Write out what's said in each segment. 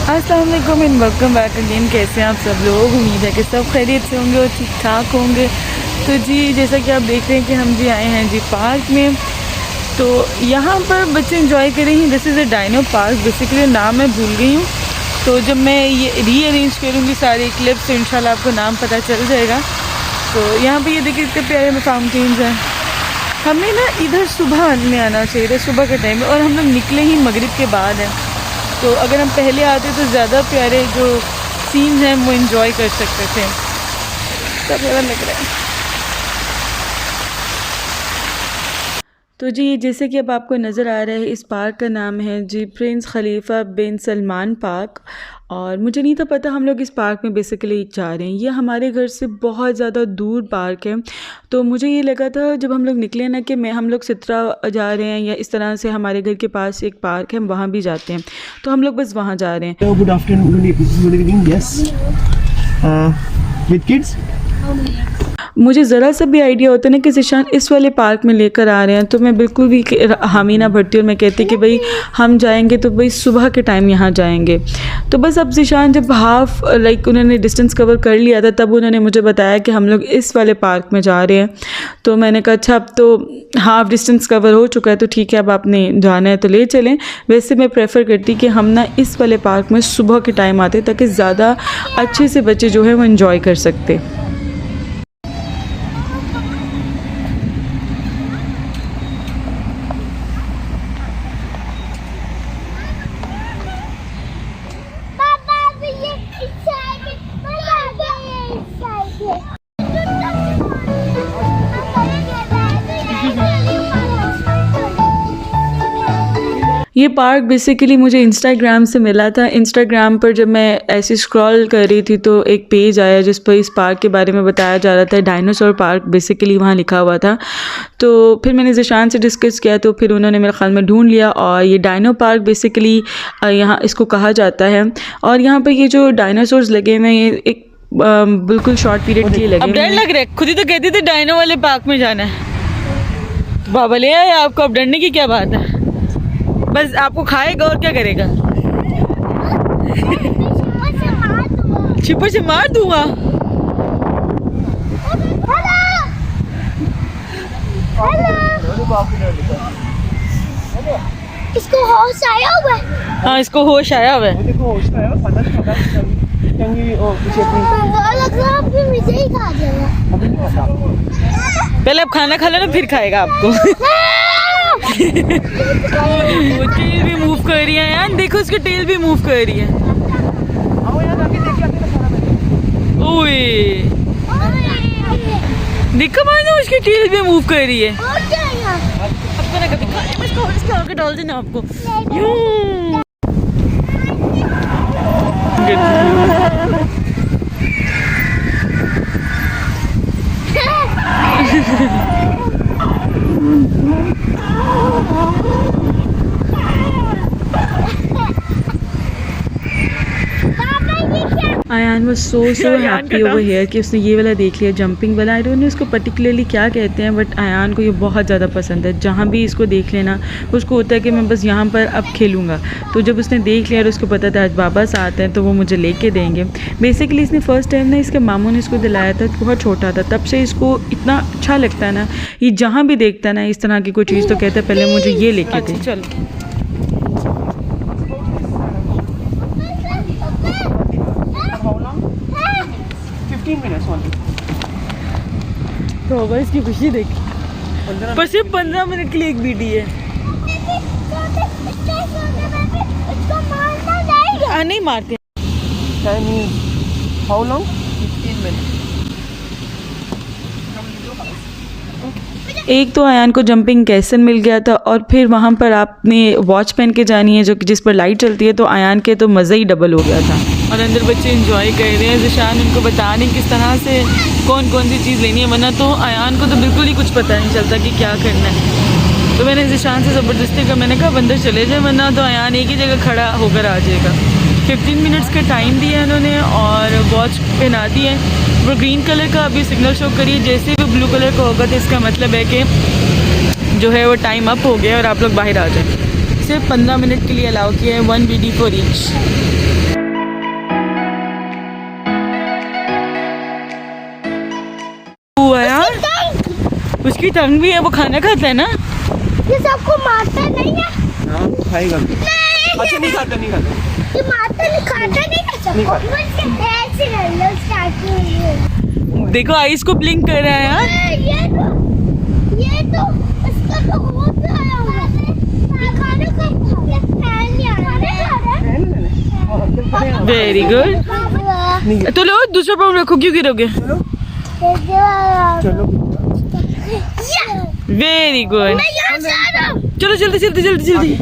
अस्सलाम वालेकुम and welcome back again. कैसे हैं आप सब लोग? उम्मीद है कि सब खैरियत से होंगे और ठीक ठाक होंगे। तो जी जैसा कि आप देख रहे हैं कि हम जी आए हैं जी पार्क में। तो यहाँ पर बच्चे एंजॉय कर रहे हैं। This is a dino park. Basically नाम मैं भूल गई हूँ, तो जब मैं ये रीअरेंज करूँगी सारे क्लिप्स तो इंशाल्लाह आपको नाम पता चल जाएगा। तो यहाँ पर ये देखिए इतने प्यारे में फाउंटेन्स हैं। हमें ना इधर सुबह में आना चाहिए था, सुबह के टाइम में, और हम लोग निकले ही मगरिब के बाद है। तो अगर हम पहले आते तो ज़्यादा प्यारे जो सीन्स हैं वो एंजॉय कर सकते थे। सब प्यारा लग रहा है। तो जी जैसे कि अब आपको नज़र आ रहा है, इस पार्क का नाम है जी प्रिंस खलीफा बिन सलमान पार्क। और मुझे नहीं था पता हम लोग इस पार्क में बेसिकली जा रहे हैं। ये हमारे घर से बहुत ज़्यादा दूर पार्क है। तो मुझे ये लगा था जब हम लोग निकले ना कि हम लोग सित्रा जा रहे हैं या इस तरह से हमारे घर के पास एक पार्क है, हम वहाँ भी जाते हैं। तो हम लोग बस वहाँ जा रहे हैं। Good afternoon, good evening. Yes, with kids. मुझे ज़रा सा भी आइडिया होता ना कि ज़िशान इस वाले पार्क में लेकर आ रहे हैं तो मैं बिल्कुल भी हामी ना भरती और मैं कहती कि भाई हम जाएंगे तो भाई सुबह के टाइम यहाँ जाएंगे। तो बस अब ज़िशान जब हाफ़ उन्होंने डिस्टेंस कवर कर लिया था तब उन्होंने मुझे बताया कि हम लोग इस वाले पार्क में जा रहे हैं। तो मैंने कहा अच्छा अब तो हाफ़ डिस्टेंस कवर हो चुका है तो ठीक है, अब आपने जाना है तो ले चलें। वैसे मैं प्रेफर करती कि हम ना इस वाले पार्क में सुबह के टाइम आते ताकि ज़्यादा अच्छे से बच्चे जो है वो इन्जॉय कर सकते। ये पार्क बेसिकली मुझे इंस्टाग्राम से मिला था। इंस्टाग्राम पर जब मैं ऐसे स्क्रॉल कर रही थी तो एक पेज आया जिस पर इस पार्क के बारे में बताया जा रहा था। डायनासोर पार्क बेसिकली वहाँ लिखा हुआ था। तो फिर मैंने ज़िशान से डिस्कस किया तो फिर उन्होंने मेरे ख्याल में ढूंढ लिया और ये डायनो पार्क बेसिकली यहाँ इसको कहा जाता है। और यहाँ पर ये जो डायनासोर्स लगे हुए हैं ये एक बिल्कुल शॉर्ट पीरियड के लिए लगे। अब डर लग रहा है, खुद ही तो कहती थी डायनो वाले पार्क में जाना है। बाबा ले आया आपको, अब डरने की क्या बात है? बस आपको खाएगा और क्या करेगा? छिपा से मार दूंगा। इसको होश आया हुआ है। हाँ इसको होश आया हुआ है। मुझे ही खा जाएगा। पहले आप खाना खा लेना फिर खाएगा आपको। वो टेल भी मूव कर रही है यार, देखो उसकी टेल भी मूव कर रही है। ओए देखो मानो उसकी टेल भी मूव कर रही है। आपको ना कभी खाने में इसको आगे डाल देना आपको। आयान वो सो हैप्पी ओवर हियर कि उसने ये वाला देख लिया, जंपिंग वाला। आई डोंट नो इसको पर्टिकुलरली क्या कहते हैं बट आयान को ये बहुत ज़्यादा पसंद है। जहाँ भी इसको देख लेना उसको होता है कि मैं बस यहाँ पर अब खेलूँगा। तो जब उसने देख लिया और उसको पता था आज बाबा साथ हैं तो वो मुझे लेके देंगे। बेसिकली इसने फ़र्स्ट टाइम ना इसके मामू ने इसको दिलाया था, बहुत छोटा था, तब से इसको इतना अच्छा लगता है ना। ये जहाँ भी देखता है ना इस तरह की कोई चीज़ तो कहता है पहले मुझे ये लेके दे। चलो तो बस इसकी खुशी देखी। पर सिर्फ 15 मिनट के लिए एक बीडी है। नहीं मारते। How long? 15 minutes. एक तो आयान को जंपिंग कैसल मिल गया था और फिर वहाँ पर आपने वॉच पहन के जानी है जो कि जिस पर लाइट चलती है, तो आयान के तो मज़ा ही डबल हो गया था। और अंदर बच्चे एंजॉय कर रहे हैं। ज़िशान उनको बता रही किस तरह से कौन कौन सी चीज़ लेनी है, वरना तो आयान को तो बिल्कुल ही कुछ पता नहीं चलता कि क्या करना है। तो मैंने ज़िशान से ज़बरदस्ती का मैंने कहा अंदर चले जाए, वरना तो आयान एक ही जगह खड़ा होकर आ जाएगा। 15 मिनट्स का टाइम दिया उन्होंने और वॉच पहना दी है। वो ग्रीन कलर का अभी सिग्नल शो करिए, जैसे भी ब्लू कलर का होगा तो इसका मतलब है कि जो है वो टाइम अप हो गया और आप लोग बाहर आ जाए। सिर्फ 15 मिनट के लिए अलाउ किया है, 1 BD फॉर ईच। उसकी टंग भी है, वो खाना खाता है ना। ये सबको मारता नहीं है। हाँ खाएगा। नहीं अच्छा नहीं खाता, नहीं खाता। ये मारता नहीं, खाता नहीं है सबको। ऐसे कर लो स्टार्ट। देखो आइस को ब्लिंक कर रहा है यार। ये तो इसका तो बहुत आया हुआ है। ये खाने का फैन नहीं आ रहा है। Very good. तो लो दूसरा पाउंड रखो, क्यों गिरोगे। चलो वेरी गुड। मैं यहाँ से आ रहा हूँ। चलो जल्दी जल्दी जल्दी जल्दी।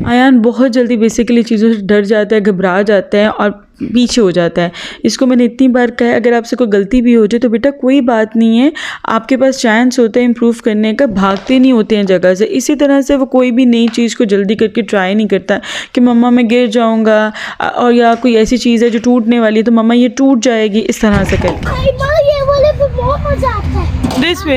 आयान बहुत जल्दी बेसिकली चीज़ों से डर जाता है, घबरा जाता है और पीछे हो जाता है। इसको मैंने इतनी बार कहा है, अगर आपसे कोई गलती भी हो जाए तो बेटा कोई बात नहीं है, आपके पास चांस होता है इम्प्रूव करने का, भागते नहीं होते हैं जगह से। इसी तरह से वो कोई भी नई चीज़ को जल्दी करके ट्राई नहीं करता कि मम्मा मैं गिर जाऊँगा, और या कोई ऐसी चीज़ है जो टूटने वाली है तो मम्मा ये टूट जाएगी, इस तरह से करता है। अरे माँ, ये वाले पे बहुत मजा आता है। दिस वे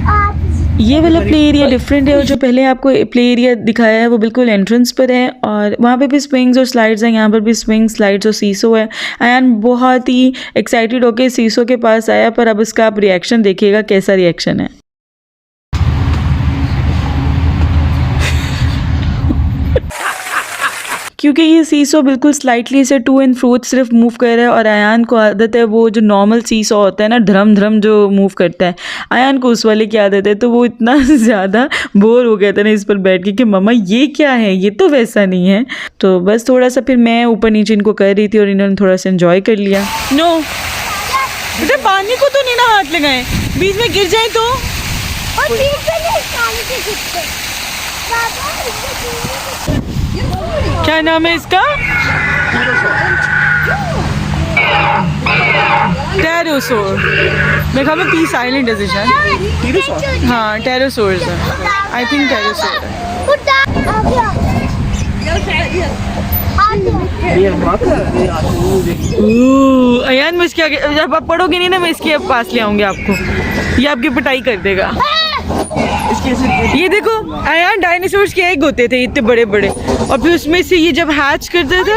आप ये वाला प्ले एरिया डिफरेंट है, और जो पहले आपको प्ले एरिया दिखाया है वो बिल्कुल एंट्रेंस पर है, और वहाँ पे भी स्विंग्स और स्लाइड्स हैं, यहाँ पर भी स्विंग स्लाइड्स और सीसो है। एंड बहुत ही एक्साइटेड होके सीसो के पास आया, पर अब इसका आप रिएक्शन देखिएगा कैसा रिएक्शन है। क्योंकि ये सीसो बिल्कुल स्लाइटली से टू एंड फ्रो सिर्फ मूव कर रहा है, और आयान को आदत है वो जो नॉर्मल सीसो होता है ना, धर्म धर्म जो मूव करता है, आयान को उस वाले की आदत है। तो वो इतना ज़्यादा बोर हो गया था ना इस पर बैठ के कि मम्मा ये क्या है, ये तो वैसा नहीं है। तो बस थोड़ा सा फिर मैं ऊपर नीचे इनको कर रही थी और इन्होंने थोड़ा सा एंजॉय कर लिया। नो बेटा पानी को तो नहीं ना हाथ लगाए, बीच में गिर जाए तो। और बीच में नहीं पानी के गिरते। बाबा क्या नाम है इसका? टेरोसोर। मेरे ख्याल में पीस आइलैंड है शायद। हाँ टेरोसोर्स है, आई थिंक टेरोसोर है। अयान मैं इसके आगे, जब आप पढ़ोगे नहीं ना मैं इसके पास ले आऊंगी आपको, ये आपकी पिटाई कर देगा। ये देखो अयान डायनासोर्स के एग होते थे इतने बड़े बड़े, और फिर उसमें से ये जब हैच करता था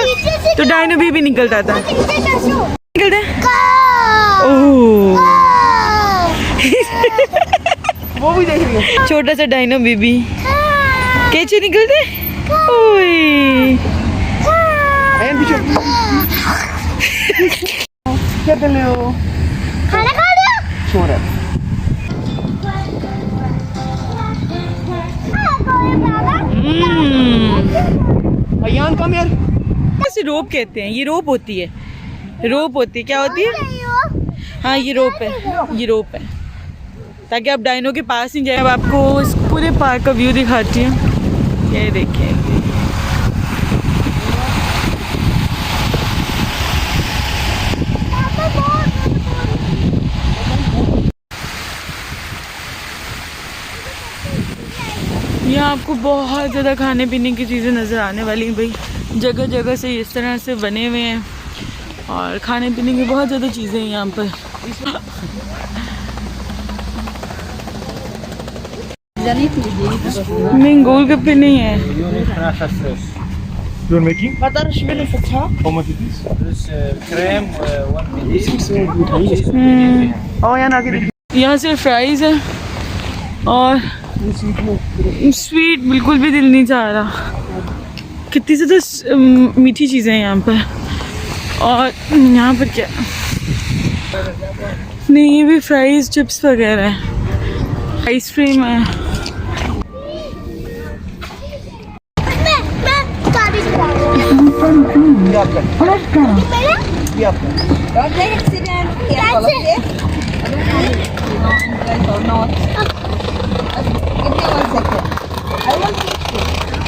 तो डायनो भी निकलता था। निकलता है? ओह वो भी देख लिया। छोटा सा डायनो बेबी कैसे निकलते? ओए क्या कर रहे हो? खाना खा लिया? सो रहा है। अयान कम यार। इसे रोप कहते हैं, ये रोप होती है, रोप होती है। क्या होती है? हाँ ये रोप है, ये रोप है, ताकि आप डायनो के पास नहीं जाए। अब आपको इस पूरे पार्क का व्यू दिखाती हूँ, ये देखिए। यहाँ आपको बहुत ज़्यादा खाने पीने की चीज़ें नज़र आने वाली हैं भाई, जगह जगह से इस तरह से बने हुए हैं, और खाने पीने की बहुत ज़्यादा चीज़ें हैं यहाँ पर। नहीं गोलगप्पे नहीं है। You're making? How much it is? यहाँ सिर्फ फ्राइज़ है और स्वीट बिल्कुल भी दिल नहीं चाह रहा। कितनी ज़्यादा मीठी चीज़ें हैं यहाँ पर, और यहाँ पर क्या नहीं, ये भी फ्राइज़ चिप्स वगैरह है, आइसक्रीम है। मैं गाड़ी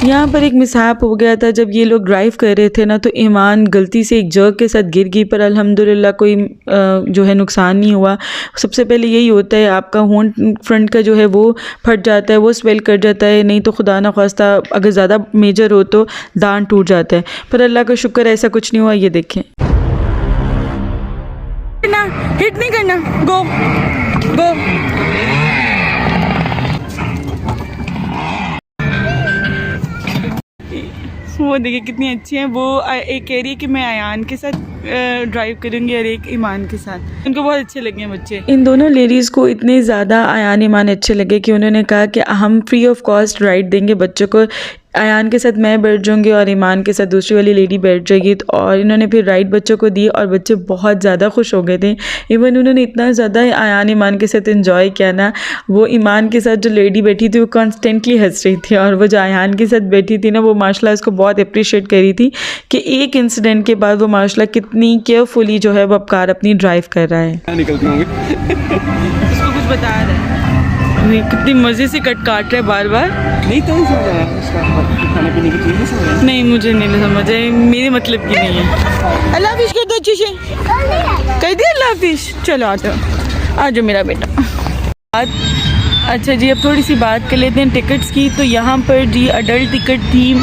यहाँ पर एक मिसहैप हो गया था, जब ये लोग ड्राइव कर रहे थे ना, तो ईमान गलती से एक जर्क के साथ गिर गई, पर अल्हम्दुलिल्लाह कोई जो है नुकसान नहीं हुआ। सबसे पहले यही होता है, आपका हॉर्न फ्रंट का जो है वो फट जाता है, वो स्वेल कर जाता है, नहीं तो खुदा ना ख्वास्ता अगर ज़्यादा मेजर हो तो दांत टूट जाता है, पर अल्लाह का शुक्र ऐसा कुछ नहीं हुआ। ये देखें, हिट नहीं करना, गो गो। वो देखिए कितनी अच्छी है। वो एक कह रही है कि मैं अयान के साथ ड्राइव करूँगी और एक ईमान के साथ। उनको बहुत अच्छे लगे बच्चे। इन दोनों लेडीज़ को इतने ज़्यादा अयान ईमान अच्छे लगे कि उन्होंने कहा कि हम फ्री ऑफ कॉस्ट राइड देंगे बच्चों को। अयान के साथ मैं बैठ जाऊँगी और ईमान के साथ दूसरी वाली लेडी बैठ जाएगी। तो और इन्होंने फिर राइड बच्चों को दी और बच्चे बहुत ज़्यादा खुश हो गए थे। इवन उन्होंने इतना ज़्यादा अयान ईमान के साथ एंजॉय किया ना, वो ईमान के साथ जो लेडी बैठी थी वो कॉन्स्टेंटली हंस रही थी और वो जो अयान के साथ बैठी थी ना वो माशाल्लाह उसको बहुत अप्रिशिएट कर रही थी कि एक इंसिडेंट के बाद वो माशाल्लाह कितनी केयरफुली जो है वो अब कार अपनी ड्राइव कर रहा है। निकलती होंगी। उसको कुछ बता रहा है, कितनी मज़े से कट काट रहा है बार बार। नहीं तो नहीं समझ आया उसका खाने पीने की चीज़ नहीं समझ आया। नहीं मुझे नहीं समझ आई, मेरे मतलब की नहीं है। अल्लाह हाफिज़ कर दो अच्छे से, कह दिया अल्लाह हाफिज़। चलो आ जाओ मेरा बेटा। अच्छा जी, अब थोड़ी सी बात कर लेते हैं टिकट्स की। तो यहाँ पर जी अडल्ट टिकट थी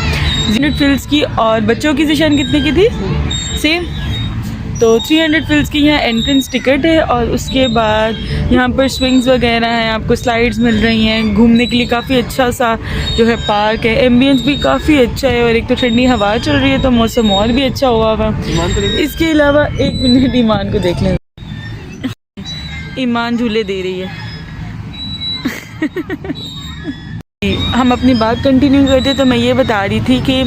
300 फिल्स की और बच्चों की सेशन कितने की थी सेम, तो 300 फिल्स की यहाँ एंट्रेंस टिकट है। और उसके बाद यहाँ पर स्विंग्स वगैरह हैं, आपको स्लाइड्स मिल रही हैं, घूमने के लिए काफ़ी अच्छा सा जो है पार्क है। एम्बियंस भी काफ़ी अच्छा है और एक तो ठंडी हवा चल रही है तो मौसम और भी अच्छा हुआ हुआ। इसके अलावा एक मिनट ईमान को देख लें, ईमान झूले दे रही है। हम अपनी बात कंटिन्यू करते तो मैं ये बता रही थी कि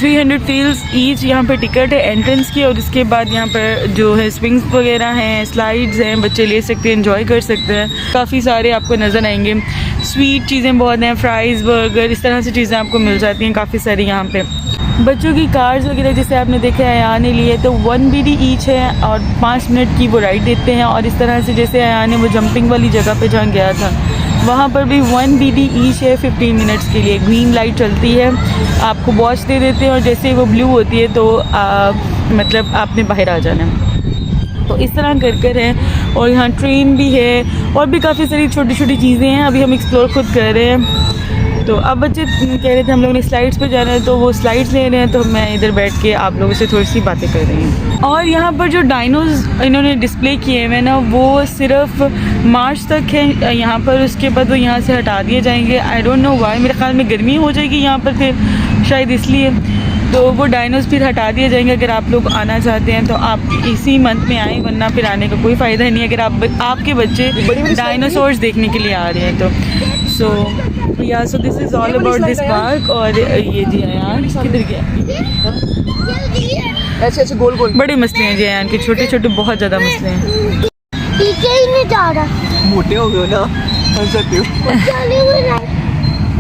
300 फील्स ईच यहाँ पर टिकट है एंट्रेंस की। और उसके बाद यहाँ पर जो है स्विंग्स वगैरह हैं, स्लाइड्स हैं, बच्चे ले सकते हैं, एंजॉय कर सकते हैं। काफ़ी सारे आपको नज़र आएंगे, स्वीट चीज़ें बहुत हैं, फ्राइज़ बर्गर इस तरह से चीज़ें आपको मिल जाती हैं काफ़ी सारी यहाँ पे। बच्चों की कार्स वगैरह जैसे आपने देखा है अयान ने लिए तो 1 BD ईच है और 5 मिनट की वो राइड देते हैं। और इस तरह से जैसे अयान ने वो जंपिंग वाली जगह पे जहाँ गया था वहाँ पर भी 1 BD ईच है 15 मिनट्स के लिए। ग्रीन लाइट चलती है, आपको वॉच दे देते हैं और जैसे ही वो ब्लू होती है तो मतलब आपने बाहर आ जाना है। तो इस तरह कर है। और यहाँ ट्रेन भी है और भी काफ़ी सारी छोटी छोटी चीज़ें हैं, अभी हम एक्सप्लोर खुद कर रहे हैं। तो अब बच्चे कह रहे थे हम लोगों ने स्लाइड्स पे जाना है तो वो स्लाइड्स ले रहे हैं, तो मैं इधर बैठ के आप लोगों से थोड़ी सी बातें कर रही हूँ। और यहाँ पर जो डायनोज इन्होंने डिस्प्ले किए हुए हैं ना वो सिर्फ मार्च तक है यहाँ पर, उसके बाद वो यहाँ से हटा दिए जाएंगे। आई डोंट नो वाई, मेरे ख्याल में गर्मी हो जाएगी यहाँ पर फिर शायद इसलिए, तो वो डायनोज फिर हटा दिए जाएंगे। अगर आप लोग आना चाहते हैं तो आप इसी मंथ में आएँ, वरना फिर आने का कोई फ़ायदा नहीं अगर आपके बच्चे डायनासोर्स देखने के लिए आ रहे हैं तो। So this is all about this park. और ये जी अयान किधर गया, ऐसे ऐसे गोल गोल बड़ी मछलियाँ हैं जी अयान की, छोटे छोटे बहुत ज़्यादा मछलियाँ हैं। पीछे ही नहीं जा रहा, मोटे हो गए ना, हंस जाते हो।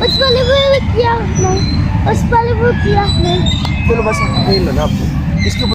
उस वाले वो किया नहीं, उस वाले वो किया नहीं। चलो बस नहीं लगा आपको इसके